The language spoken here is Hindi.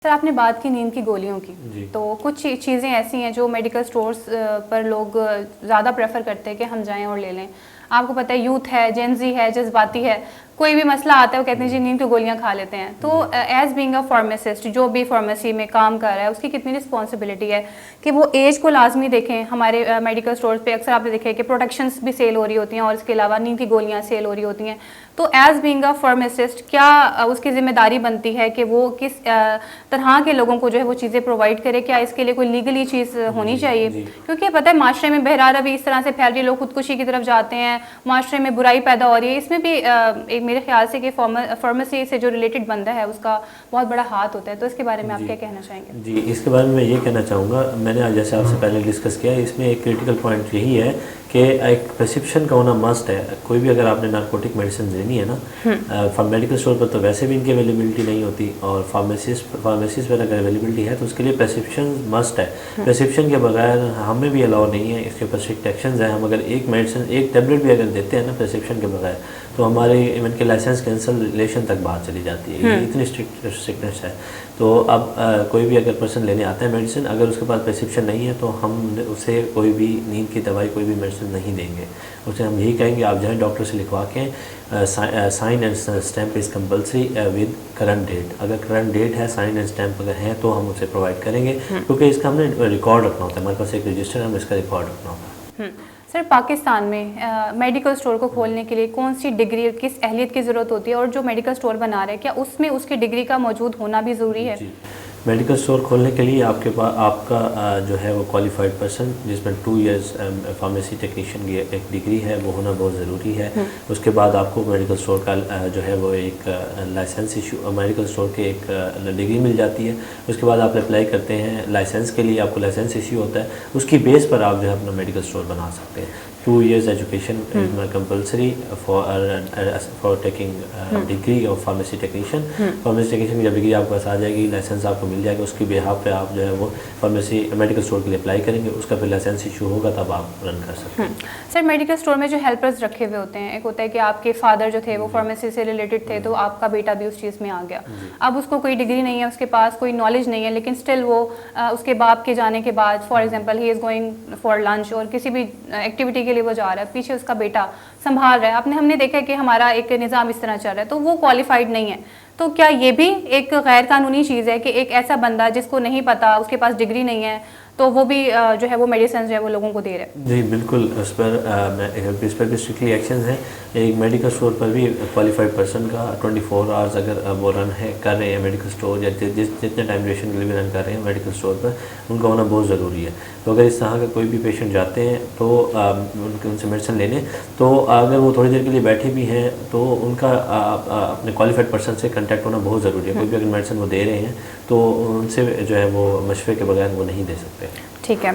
सर आपने बात की नींद की गोलियों की, तो कुछ चीज़ें ऐसी हैं जो मेडिकल स्टोर्स पर लोग ज़्यादा प्रेफर करते हैं कि हम जाएं और ले लें। आपको पता है यूथ है, जेंजी है, जज्बाती है, कोई भी मसला आता है वो कहते हैं जी नींद की गोलियां खा लेते हैं। तो एज बीइंग अ फार्मासिस्ट जो भी फार्मेसी में काम कर रहा है उसकी कितनी रिस्पॉन्सिबिलिटी है कि वो एज को लाजमी देखें। हमारे मेडिकल स्टोर्स पे अक्सर आपने देखे कि प्रोटेक्शंस भी सेल हो रही होती हैं और इसके अलावा नींद की गोलियाँ सेल हो रही होती हैं। तो एज बीइंग अ फार्मासिस्ट क्या उसकी जिम्मेदारी बनती है कि वो किस तरह के लोगों को जो है वो चीज़ें प्रोवाइड करे? क्या इसके लिए कोई लीगली चीज़ होनी चाहिए? क्योंकि पता है माशरे में बहरार अभी इस तरह से फैल रही है, लोग खुदकुशी की तरफ जाते हैं, माशरे में बुराई पैदा हो रही है। इसमें भी एक मेरे ख्याल से कि फार्मेसी से जो रिलेटेड बंदा है उसका बहुत बड़ा हाथ होता है। तो इसके बारे में आप क्या कहना चाहेंगे? जी, इसके बारे में मैं ये कहना चाहूँगा, मैंने आज जैसे आपसे पहले डिस्कस किया, इसमें एक क्रिटिकल पॉइंट यही है कि एक प्रिस्क्रिप्शन का होना मस्ट है। कोई भी अगर आपने नारकोटिक मेडिसिन लेनी है ना, मेडिकल स्टोर पर तो वैसे भी इनकी अवेलेबिलिटी नहीं होती, और फार्मेसीज पर अगर अवेलेबिलिटी है तो उसके लिए प्रिस्क्रिप्शन मस्ट है। प्रिस्क्रिप्शन के बगैर हमें भी अलाउ नहीं है, इसके ऊपर स्ट्रिक्ट एक्शंस हैं। हम अगर एक मेडिसिन, एक टेबलेट भी अगर देते हैं ना प्रिस्क्रिप्शन के बगैर, तो हमारे इवन के लाइसेंस कैंसलेशन तक बात चली जाती है। ये इतनी स्ट्रिक्टनेस है। तो अब कोई भी अगर पर्सन लेने आता है मेडिसिन, अगर उसके पास प्रिस्क्रिप्शन नहीं है तो हम उसे कोई भी नींद की दवाई, कोई भी मेडिसिन नहीं देंगे। उसे हम यही कहेंगे आप जाएँ डॉक्टर से लिखवा के, sign and stamp is compulsory with current date. अगर करंट डेट है, साइन एंड स्टैम्प अगर है तो हम उसे प्रोवाइड करेंगे, क्योंकि इसका हमने रिकॉर्ड रखना होता है। हमारे पास एक रजिस्टर है, हमें इसका रिकॉर्ड रखना होता है। सर पाकिस्तान में मेडिकल स्टोर को खोलने के लिए कौन सी डिग्री और किस अहलियत की ज़रूरत होती है, और जो मेडिकल स्टोर बना रहे हैं क्या उसमें उसकी डिग्री का मौजूद होना भी ज़रूरी है? मेडिकल स्टोर खोलने के लिए आपके पास आपका जो है वो क्वालिफाइड पर्सन, जिसमें 2 इयर्स फार्मेसी टेक्नीशियन की एक डिग्री है, वो होना बहुत ज़रूरी है। उसके बाद आपको मेडिकल स्टोर का जो है वो एक लाइसेंस इशू, मेडिकल स्टोर के एक डिग्री मिल जाती है। उसके बाद आप अप्लाई करते हैं लाइसेंस के लिए, आपको लाइसेंस इशू होता है, उसकी बेस पर आप जो है अपना मेडिकल स्टोर बना सकते हैं। 2 years education compulsory for taking degree of pharmacy technician. Pharmacy technician की जब डिग्री आपके पास आ जाएगी, लाइसेंस आपको मिल जाएगा, उसकी बिहाफ पे आप जो है वो फार्मेसी मेडिकल स्टोर के लिए अप्लाई करेंगे, उसका फिर लाइसेंस इशू होगा तब आप रन कर सकते हैं। सर मेडिकल स्टोर में जो हेल्पर्स रखे हुए होते हैं, एक होता है कि आपके फादर जो थे वो फार्मेसी से रिलेटेड थे, तो आपका बेटा भी उस चीज़ में आ गया। अब उसको कोई डिग्री नहीं है, उसके पास कोई नॉलेज नहीं है, लेकिन स्टिल वो उसके बाप के जाने के बाद, for example he is going for lunch और किसी भी एक्टिविटी के लिए वो जा रहा है, पीछे उसका बेटा संभाल रहा है। हमने देखा है कि हमारा एक निज़ाम इस तरह चल रहा है, तो वो क्वालिफाइड नहीं है। तो क्या ये भी एक गैर कानूनी चीज़ है कि एक ऐसा बंदा जिसको नहीं पता, उसके पास डिग्री नहीं है, तो वो भी जो है वो मेडिसिन जो है वो लोगों को दे रहे हैं? जी बिल्कुल, उस पर भी स्ट्रिक्टली एक्शन है। एक मेडिकल स्टोर पर भी क्वालिफाइड पर्सन का 24 आवर्स अगर वो रन है कर रहे हैं मेडिकल स्टोर, या जितने टाइम ड्यूरेशन के लिए भी रन कर रहे हैं मेडिकल स्टोर पर, उनका होना बहुत ज़रूरी है। तो अगर इस तरह का कोई भी पेशेंट जाते हैं तो उनसे मेडिसिन लेने, तो अगर वो थोड़ी देर के लिए बैठे भी हैं तो उनका अपने क्वालिफाइड पर्सन से कंटेक्ट होना बहुत ज़रूरी है। कोई भी अगर मेडिसिन वो दे रहे हैं तो उनसे जो है वो मशवरे के बगैर वो नहीं दे सकते। ठीक है।